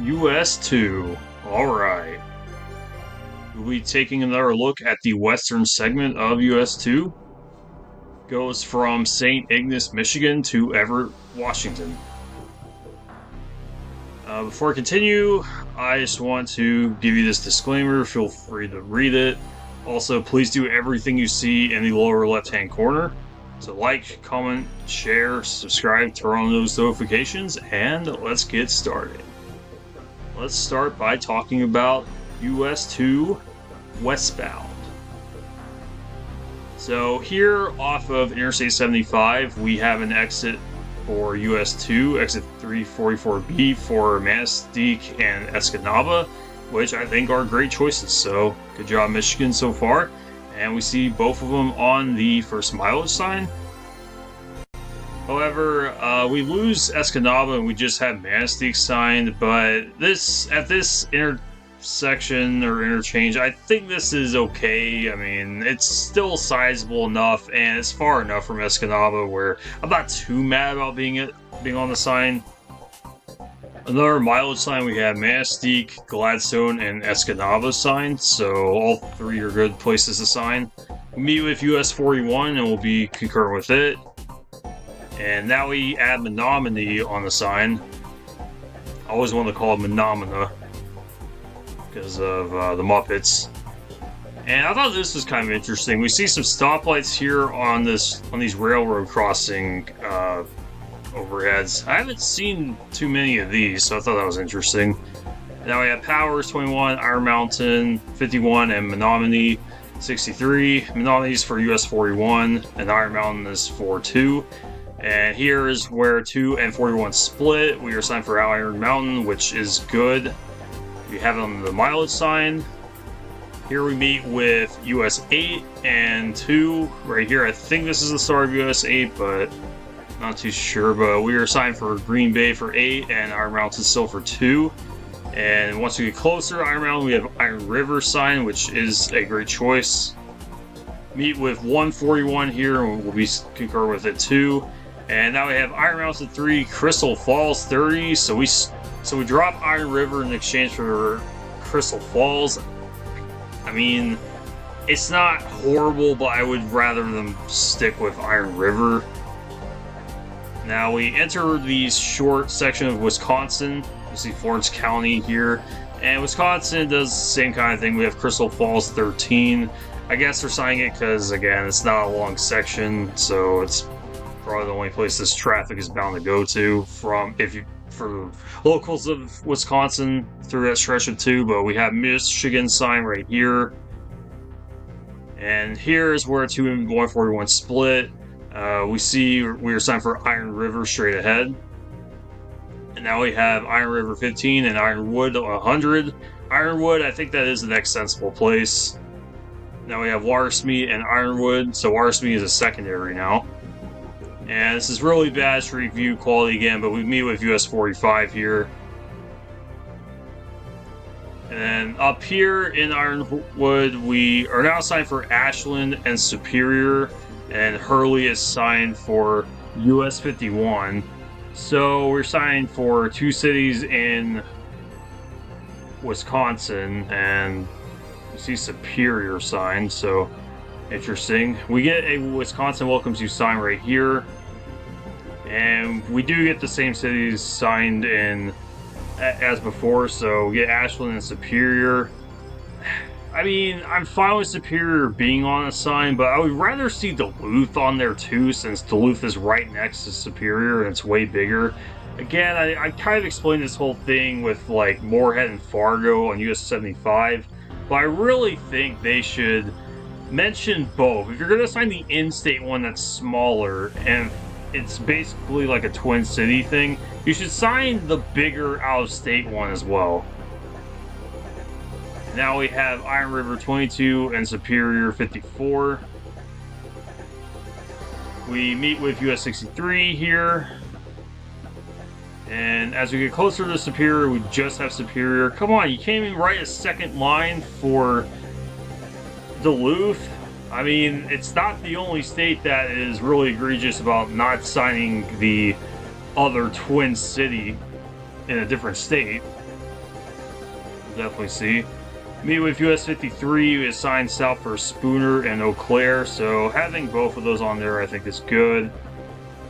US 2. Alright. We'll be taking another look at the western segment of US 2. Goes from St. Ignace, Michigan to Everett, Washington. Before I continue, I just want to give you this disclaimer. Feel free to read it. Also, please do everything you see in the lower left-hand corner. So like, comment, share, subscribe, turn on those notifications, and let's get started. Let's start by talking about US 2 westbound. So here off of Interstate 75, we have an exit for US 2, exit 344B for Manistee and Escanaba, which I think are great choices. So good job, Michigan, so far. And we see both of them on the first mileage sign. However, we lose Escanaba and we just have Manistee signed, but at this intersection or interchange, I think this is okay. I mean, it's still sizable enough and it's far enough from Escanaba where I'm not too mad about being on the sign. Another mileage sign, we have Manistee, Gladstone, and Escanaba signed, so all three are good places to sign. We meet with US 41 and we'll be concurrent with it. And now we add Menominee on the sign. I always want to call it Menomina because of the Muppets. And I thought this was kind of interesting. We see some stoplights here on these railroad crossing overheads. I haven't seen too many of these, so I thought that was interesting. Now we have Powers 21, Iron Mountain 51, and Menominee 63. Menominee is for US 41, and Iron Mountain is for 2. And here is where 2 and 41 split. We are signed for Iron Mountain, which is good. We have it on the mileage sign. Here we meet with US 8 and 2. Right here, I think this is the start of US 8, but not too sure. But we are signed for Green Bay for 8 and Iron Mountain still for 2. And once we get closer, Iron Mountain, we have Iron River sign, which is a great choice. Meet with 141 here, and we'll be concur with it too. And now we have Iron Mountain 3, Crystal Falls 30. So we drop Iron River in exchange for Crystal Falls. I mean, it's not horrible, but I would rather them stick with Iron River. Now we enter the short section of Wisconsin. You see Florence County here. And Wisconsin does the same kind of thing. We have Crystal Falls 13. I guess they're signing it because, again, it's not a long section, so it's probably the only place this traffic is bound to go to for locals of Wisconsin through that stretch of 2. But we have Michigan sign right here. And here is where 2 and 141 split. We see we are signed for Iron River straight ahead. And now we have Iron River 15 and Ironwood 100. Ironwood, I think that is the next sensible place. Now we have Watersmeet and Ironwood, so Watersmeet is a secondary now. And this is really bad street view quality again, but we meet with US 45 here. And then up here in Ironwood, we are now signed for Ashland and Superior, and Hurley is signed for US 51. So we're signed for 2 cities in Wisconsin, and you see Superior signed, so interesting. We get a Wisconsin welcomes you sign right here, and we do get the same cities signed in as before, so we get Ashland and Superior. I mean, I'm fine with Superior being on a sign, but I would rather see Duluth on there too, since Duluth is right next to Superior and it's way bigger. Again, I kind of explained this whole thing with like Moorhead and Fargo on US 75, but I really think they should mention both. If you're going to sign the in-state one that's smaller and it's basically like a twin city thing, you should sign the bigger out-of-state one as well. Now we have Iron River 22 and Superior 54. We meet with US 63 here. And as we get closer to Superior, we just have Superior. Come on, you can't even write a second line for Duluth. I mean, it's not the only state that is really egregious about not signing the other twin city in a different state. definitely see. Meet with US 53, we assigned south for Spooner and Eau Claire, so having both of those on there I think is good.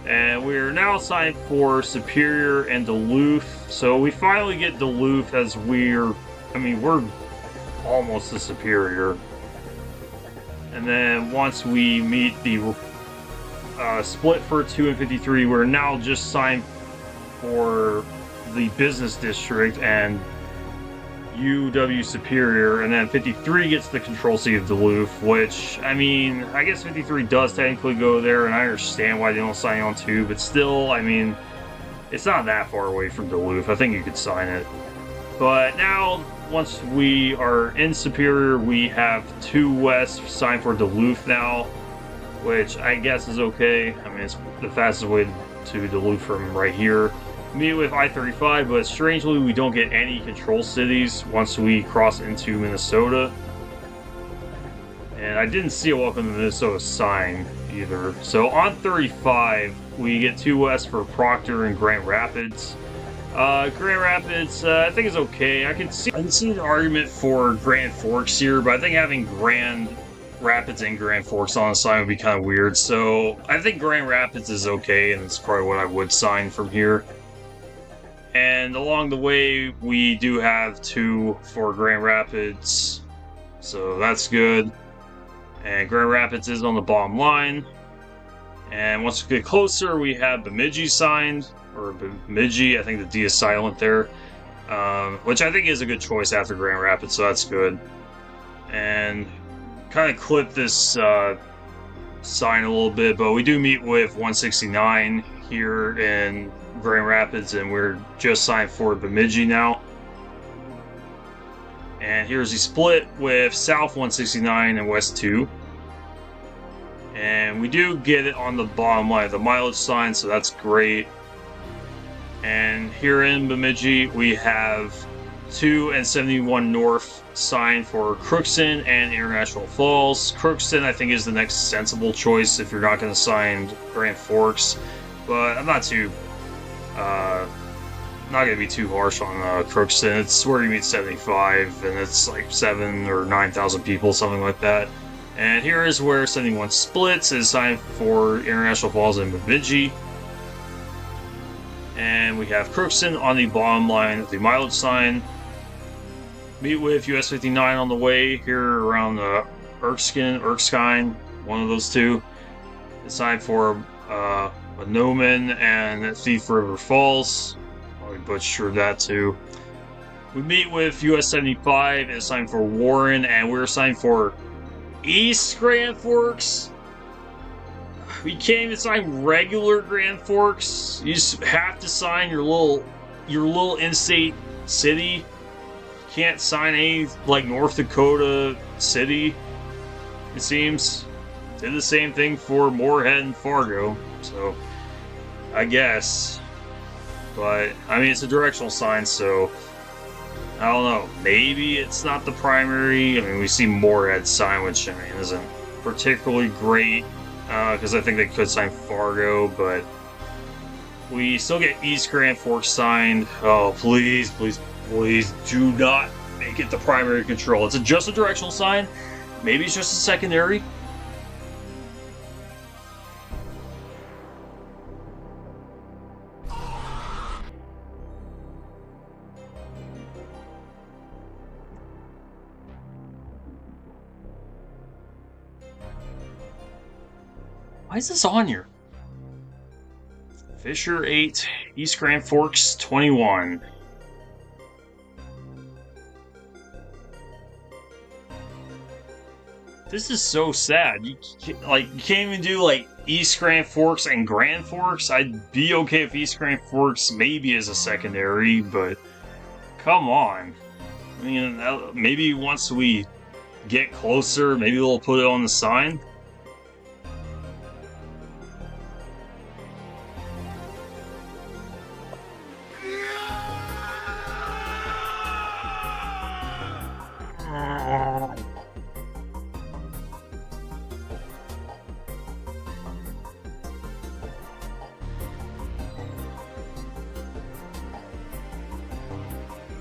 And we're now assigned for Superior and Duluth, so we finally get Duluth as we're almost the Superior. And then once we meet the split for 2 and 53, we're now just signed for the Business District and UW Superior, and then 53 gets the control seat of Duluth, which, I mean, I guess 53 does technically go there, and I understand why they don't sign on 2, but still, I mean, it's not that far away from Duluth. I think you could sign it. But now, once we are in Superior, we have 2 West signed for Duluth now, which I guess is okay. I mean, it's the fastest way to Duluth from right here. Meet with I-35, but strangely we don't get any control cities once we cross into Minnesota. And I didn't see a Welcome to Minnesota sign either. So on 35, we get 2 West for Proctor and Grand Rapids. Grand Rapids, I think is okay. I can see an argument for Grand Forks here, but I think having Grand Rapids and Grand Forks on the sign would be kind of weird. So I think Grand Rapids is okay, and it's probably what I would sign from here. And along the way, we do have 2 for Grand Rapids, so that's good. And Grand Rapids is on the bottom line. And once we get closer, we have Bemidji signed, or Bemidji, I think the D is silent there, which I think is a good choice after Grand Rapids, so that's good. And kind of clip this sign a little bit, but we do meet with 169 here in Grand Rapids, and we're just signed for Bemidji now. And here's the split with South 169 and West 2. And we do get it on the bottom line, the mileage sign, so that's great. And here in Bemidji, we have 2 and 71 North signed for Crookston and International Falls. Crookston, I think, is the next sensible choice if you're not going to sign Grand Forks, but I'm not going to be too harsh on Crookston. It's where you meet 75, and it's like 7,000 or 9,000 people, something like that. And here is where 71 splits, is signed for International Falls and Bemidji. And we have Crookston on the bottom line of the mileage sign. Meet with US 59 on the way here around Erskine, one of those two. It's signed for Monoman and Thief River Falls. Probably butchered that too. We meet with US 75, it's signed for Warren, and we're signed for East Grand Forks. We can't even sign regular Grand Forks. You just have to sign your little in-state city. You can't sign any like North Dakota city, it seems. Did the same thing for Moorhead and Fargo, so I guess. But I mean, it's a directional sign, so I don't know. Maybe it's not the primary. I mean, we see Moorhead sign, which I mean isn't particularly great because I think they could sign Fargo, but we still get East Grand Forks signed. Oh, please, please, please do not make it the primary control. It's just a directional sign. Maybe it's just a secondary. Why is this on here? Fisher 8, East Grand Forks 21. This is so sad. You can't even do like East Grand Forks and Grand Forks. I'd be okay if East Grand Forks maybe is a secondary, but come on. I mean, maybe once we get closer, maybe they'll put it on the sign.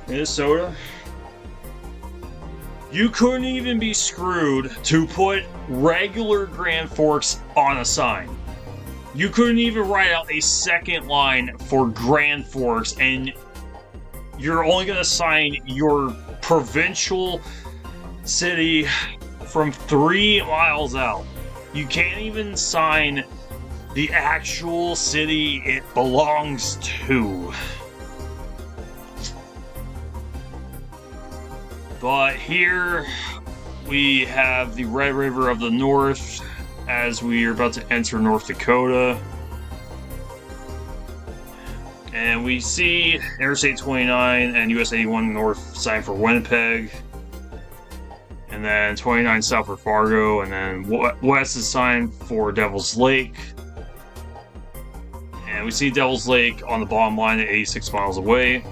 Minnesota. You couldn't even be screwed to put regular Grand Forks on a sign. You couldn't even write out a second line for Grand Forks, and you're only going to sign your provincial city from 3 miles out. You can't even sign the actual city it belongs to. But here we have the Red River of the North as we are about to enter North Dakota. And we see Interstate 29 and US 81 North signed for Winnipeg. And then 29 south for Fargo. And then west is signed for Devil's Lake. And we see Devil's Lake on the bottom line at 86 miles away.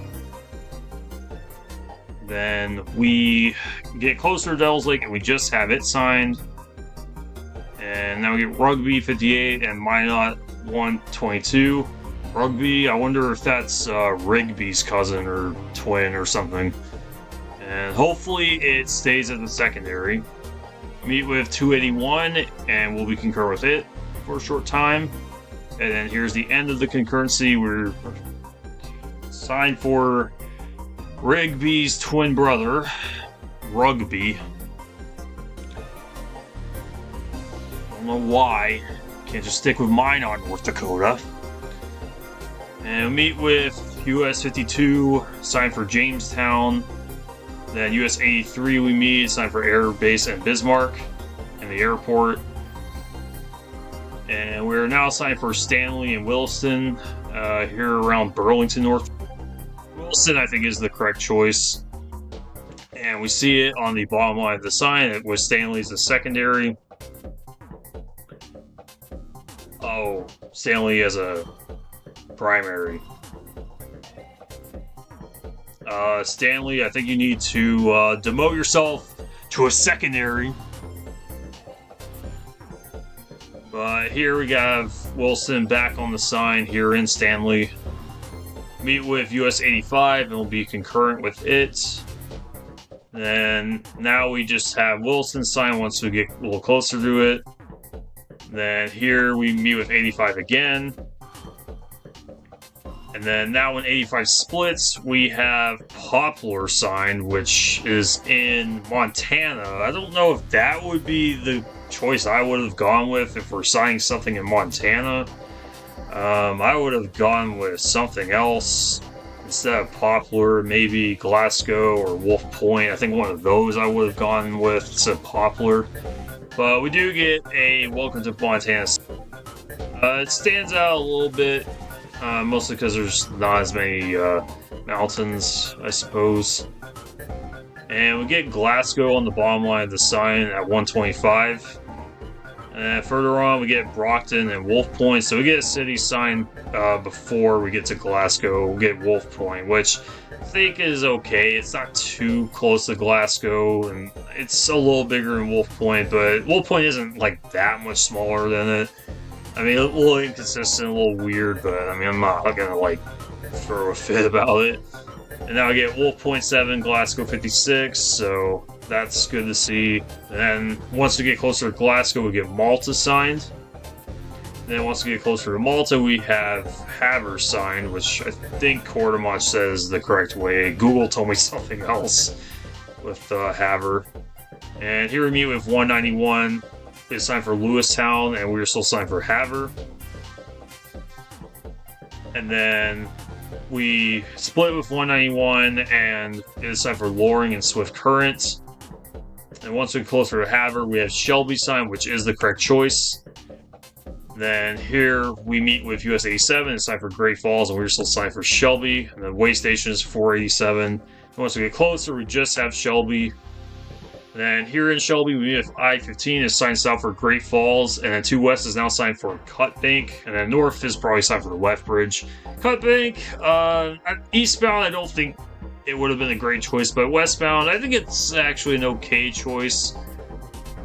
Then we get closer to Devil's Lake and we just have it signed. And now we get Rugby 58 and Minot 122. Rugby, I wonder if that's Rigby's cousin or twin or something. And hopefully it stays at the secondary. Meet with 281 and we'll be concur with it for a short time. And then here's the end of the concurrency. We're signed for Rigby's twin brother, Rugby. I don't know why. Can't just stick with mine on North Dakota. And we meet with US 52, signed for Jamestown. Then US 83 we meet, signed for Air Base and Bismarck and the airport. And we're now signed for Stanley and Williston, here around Burlington, North. Williston, I think, is the correct choice. And we see it on the bottom line of the sign with Stanley's the secondary. Oh, Stanley as a primary. Stanley, I think you need to demote yourself to a secondary. But here we have Wilson back on the sign here in Stanley. Meet with US 85 and we'll be concurrent with it. Then now we just have Wilson sign once we get a little closer to it. Then here we meet with 85 again. And then now when 85 splits, we have Poplar signed, which is in Montana. I don't know if that would be the choice I would have gone with if we're signing something in Montana. I would have gone with something else instead of Poplar, maybe Glasgow or Wolf Point. I think one of those I would have gone with instead of Poplar. But we do get a Welcome to Montana. It stands out a little bit, mostly because there's not as many mountains, I suppose. And we get Glasgow on the bottom line of the sign at 125. And further on, we get Brockton and Wolf Point. So we get a city sign before we get to Glasgow. We'll get Wolf Point, which I think is okay. It's not too close to Glasgow, and it's a little bigger than Wolf Point, but Wolf Point isn't like that much smaller than it. I mean, a little inconsistent, a little weird, but I mean, I'm not gonna like throw a fit about it. And now I get Wolf Point 7, Glasgow 56, so that's good to see. And then once we get closer to Glasgow, we get Malta signed. And then once we get closer to Malta, we have Havre signed, which I think Quartermach says the correct way. Google told me something else with Havre. And here we meet with 191. It's signed for Lewistown, and we're still signed for Havre. And then we split with 191, and it's signed for Loring and Swift Current. And once we get closer to Havre, we have Shelby signed, which is the correct choice. Then here we meet with US 87, it's signed for Great Falls, and we're still signed for Shelby. And then Way Station is 487. And once we get closer, we just have Shelby. Then here in Shelby, we have I-15 is signed south for Great Falls, and then 2 West is now signed for Cut Bank, and then North is probably signed for the Lethbridge. Cut Bank, eastbound, I don't think it would have been a great choice, but westbound, I think it's actually an okay choice.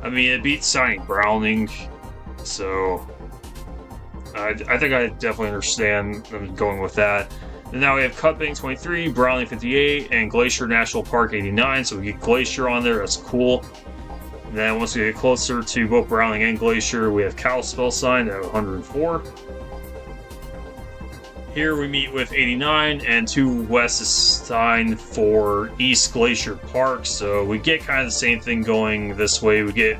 I mean, it beats signing Browning, so I think I definitely understand them going with that. And now we have Cut Bank 23, Browning 58, and Glacier National Park 89. So we get Glacier on there. That's cool. And then once we get closer to both Browning and Glacier, we have Kalispell sign at 104. Here we meet with 89, and 2 west is signed for East Glacier Park. So we get kind of the same thing going this way. We get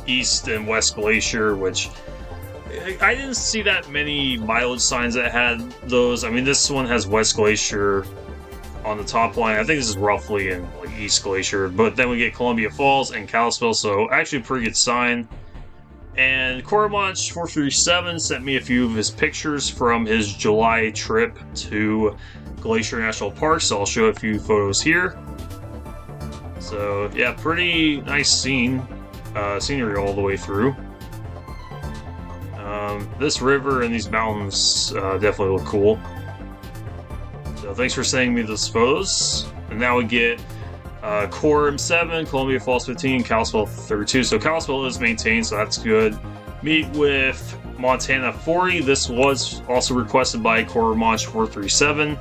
East and West Glacier, which I didn't see that many mileage signs that had those. I mean, this one has West Glacier on the top line. I think this is roughly in like East Glacier, but then we get Columbia Falls and Kalispell, so actually a pretty good sign. And Coromach 437 sent me a few of his pictures from his July trip to Glacier National Park, so I'll show a few photos here. So yeah, pretty nice scenery all the way through. This river and these mountains definitely look cool. So thanks for sending me those photos. And now we get Coram 7, Columbia Falls 15, Kalispell 32. So Kalispell is maintained, so that's good. Meet with Montana 40. This was also requested by Coromach 437.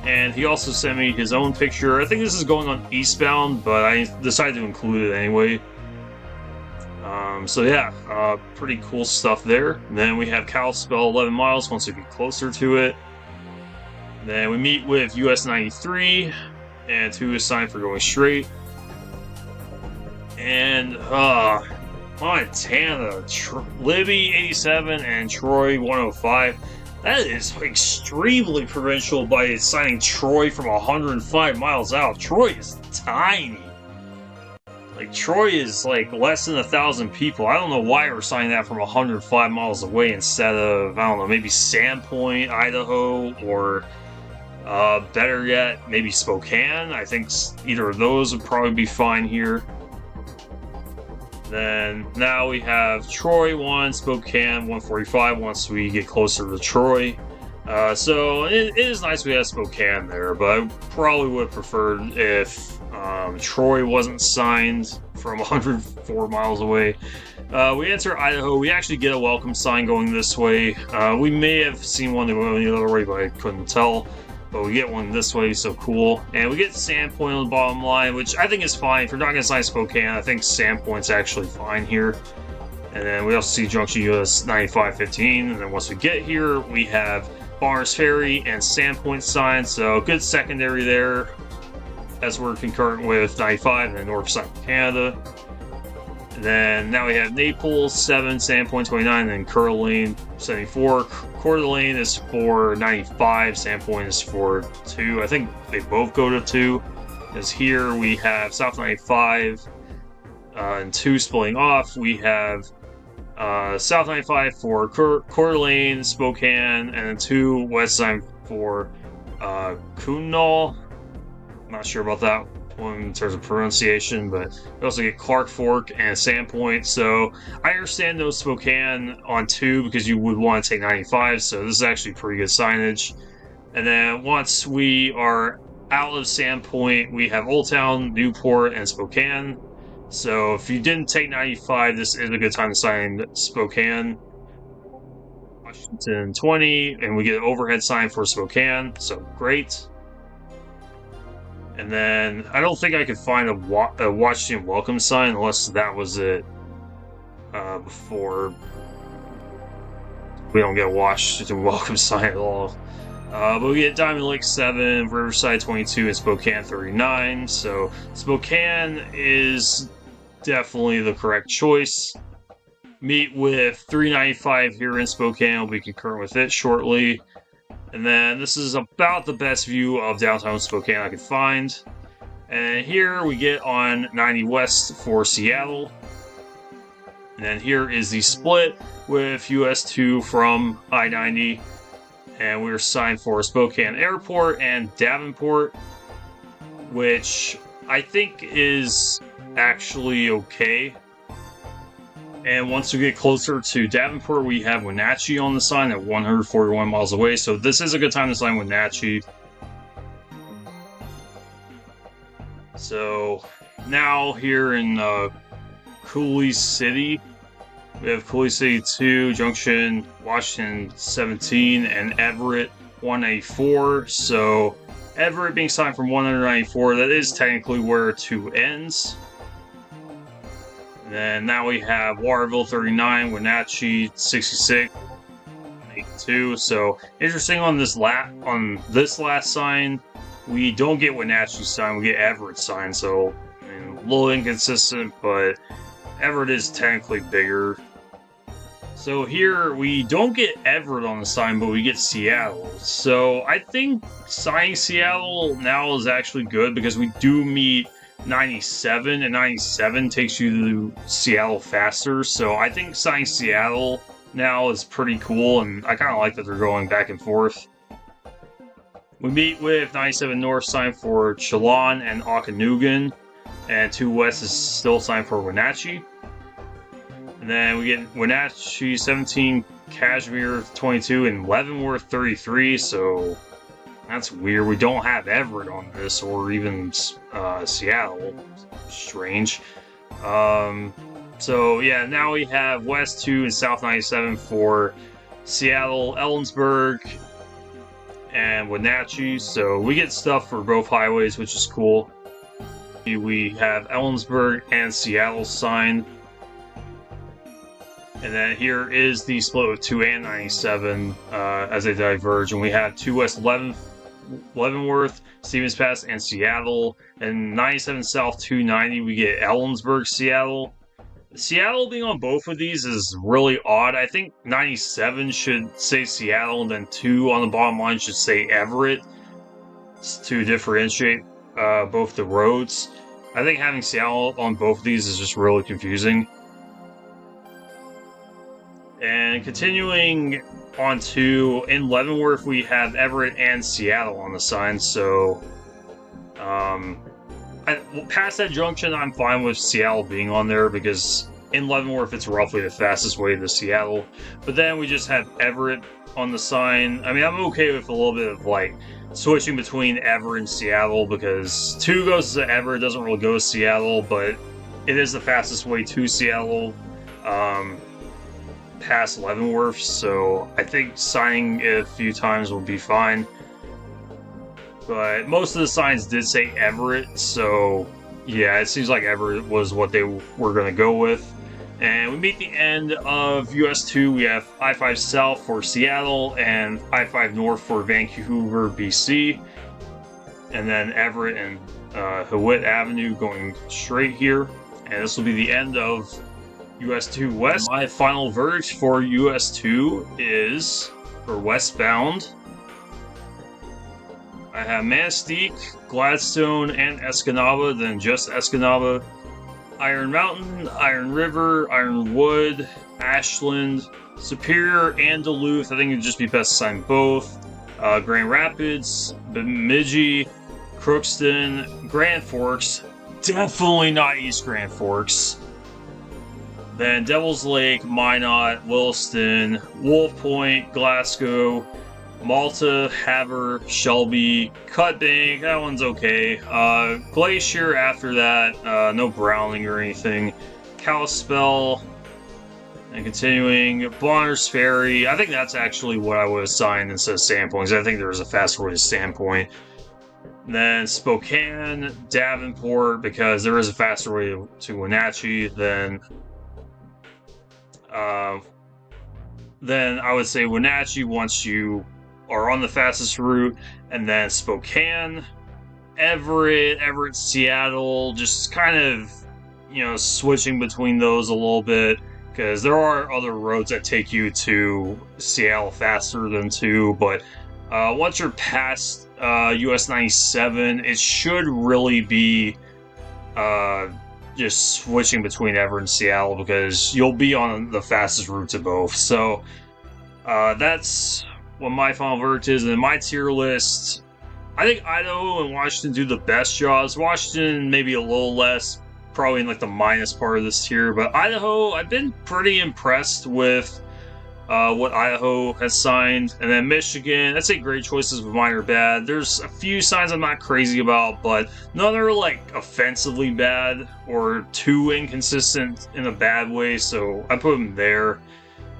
And he also sent me his own picture. I think this is going on eastbound, but I decided to include it anyway. So yeah, pretty cool stuff there. And then we have Kalispell 11 miles once we get closer to it. Then we meet with US 93, and 2 is signed for going straight. And Montana, Libby 87 and Troy 105. That is extremely provincial by signing Troy from 105 miles out. Troy is tiny. Like, Troy is like less than 1,000 people. I don't know why we're signing that from 105 miles away instead of, I don't know, maybe Sandpoint, Idaho, or better yet, maybe Spokane. I think either of those would probably be fine here. Then now we have Troy 1, Spokane 145 once we get closer to Troy. So it is nice we have Spokane there, but I probably would have preferred if Troy wasn't signed from 104 miles away. We enter Idaho. We actually get a welcome sign going this way. We may have seen one going the other way, but I couldn't tell. But we get one this way, so cool. And we get Sandpoint on the bottom line, which I think is fine. If you're not going to sign Spokane, I think Sandpoint's actually fine here. And then we also see Junction US 9515. And then once we get here, we have Bonners Ferry and Sandpoint signs, so good secondary there as we're concurrent with 95 and the north side of Canada. And then now we have Naples 7, Sandpoint 29, and Coeur d'Alene 74. Coeur d'Alene is for 95, Sandpoint is for 2. I think they both go to 2. Because here we have South 95 and 2 splitting off. We have South 95 for Coeur d'Alene, Spokane, and then 2 west side for Kunal. I'm not sure about that one in terms of pronunciation, but we also get Clark Fork and Sandpoint. So I understand those Spokane on 2 because you would want to take 95, so this is actually pretty good signage. And then once we are out of Sandpoint, we have Old Town, Newport, and Spokane. So if you didn't take 95, this is a good time to sign Spokane. Washington 20, and we get an overhead sign for Spokane, so great. And then I don't think I could find a Washington welcome sign unless that was it before. We don't get a Washington welcome sign at all. But we get Diamond Lake 7, Riverside 22, and Spokane 39. So Spokane is definitely the correct choice. Meet with 395 here in Spokane. We'll be concurrent with it shortly. And then this is about the best view of downtown Spokane I could find. And here we get on 90 West for Seattle. And then here is the split with US 2 from I-90. And we're signed for Spokane Airport and Davenport, which I think is actually okay. And once we get closer to Davenport, we have Wenatchee on the sign at 141 miles away. So this is a good time to sign Wenatchee. So now here in Coulee City, we have Coulee City 2, Junction Washington 17, and Everett 194. So Everett being signed from 194, that is technically where 2 ends. And then now we have Waterville 39, Wenatchee 66, 82. So interesting on this last sign, we don't get Wenatchee sign, we get Everett sign. So I mean, a little inconsistent, but Everett is technically bigger. So here we don't get Everett on the sign, but we get Seattle. So I think signing Seattle now is actually good because we do meet 97, and 97 takes you to Seattle faster. So I think signing Seattle now is pretty cool, and I kind of like that they're going back and forth. We meet with 97 North signed for Chelan and Okanogan, and 2 West is still signed for Wenatchee. And then we get Wenatchee 17, Kashmir 22, and Leavenworth 33, so that's weird. We don't have Everett on this, or even Seattle. Strange. So yeah, now we have West 2 and South 97 for Seattle, Ellensburg, and Wenatchee, so we get stuff for both highways, which is cool. We have Ellensburg and Seattle signed. And then here is the split of 2 and 97 as they diverge. And we have 2 West Leavenworth, Stevens Pass, and Seattle. And 97 South 290, we get Ellensburg, Seattle. Seattle being on both of these is really odd. I think 97 should say Seattle, and then 2 on the bottom line should say Everett to differentiate both the roads. I think having Seattle on both of these is just really confusing. And continuing on to, in Leavenworth, we have Everett and Seattle on the sign, so past that junction, I'm fine with Seattle being on there, because in Leavenworth, it's roughly the fastest way to Seattle. But then we just have Everett on the sign. I mean, I'm okay with a little bit of, like, switching between Everett and Seattle, because 2 goes to Everett, doesn't really go to Seattle, but it is the fastest way to Seattle. Past Leavenworth, so I think signing it a few times will be fine. But most of the signs did say Everett, so yeah, it seems like Everett was what they were going to go with. And we meet the end of US 2. We have I-5 South for Seattle and I-5 North for Vancouver, BC. And then Everett and Hewitt Avenue going straight here. And this will be the end of US 2 West. My final verdict for US 2 is, for westbound, I have Mastique, Gladstone, and Escanaba, then just Escanaba, Iron Mountain, Iron River, Ironwood, Ashland, Superior, and Duluth. I think it'd just be best to sign both. Grand Rapids, Bemidji, Crookston, Grand Forks, definitely not East Grand Forks. Then Devil's Lake, Minot, Williston, Wolf Point, Glasgow, Malta, Havre, Shelby, Cut Bank, that one's okay. Glacier after that, no Browning or anything. Kalispell, and continuing, Bonner's Ferry. I think that's actually what I would have signed instead of Sandpoint, because I think there was a faster way to Sandpoint. Then Spokane, Davenport, because there is a faster way to Wenatchee. Then I would say Wenatchee once you are on the fastest route, and then Spokane, Everett, Seattle, just kind of, switching between those a little bit, because there are other roads that take you to Seattle faster than 2, but once you're past US 97, it should really be just switching between Everett and Seattle, because you'll be on the fastest route to both. So that's what my final verdict is. And in my tier list, I think Idaho and Washington do the best jobs. Washington maybe a little less, probably in like the minus part of this tier. But Idaho, I've been pretty impressed with what Idaho has signed. And then Michigan, I'd say great choices, but mine are bad. There's a few signs I'm not crazy about, but none are like offensively bad or too inconsistent in a bad way, so I put them there.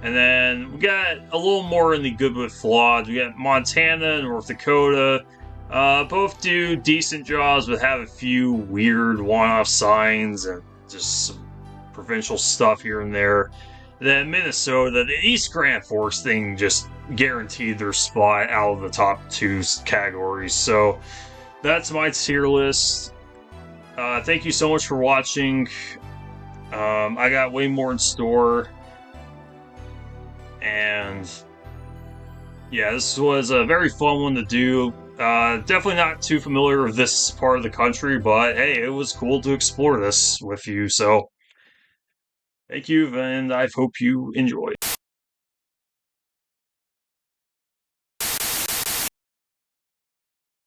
And then we got a little more in the good with flawed. We got Montana and North Dakota. Both do decent jobs, but have a few weird one-off signs and just some provincial stuff here and there. Then Minnesota, the East Grand Forks thing just guaranteed their spot out of the top two categories. So that's my tier list. Thank you so much for watching. I got way more in store. And yeah, this was a very fun one to do. Definitely not too familiar with this part of the country, but hey, it was cool to explore this with you. So thank you, and I hope you enjoy.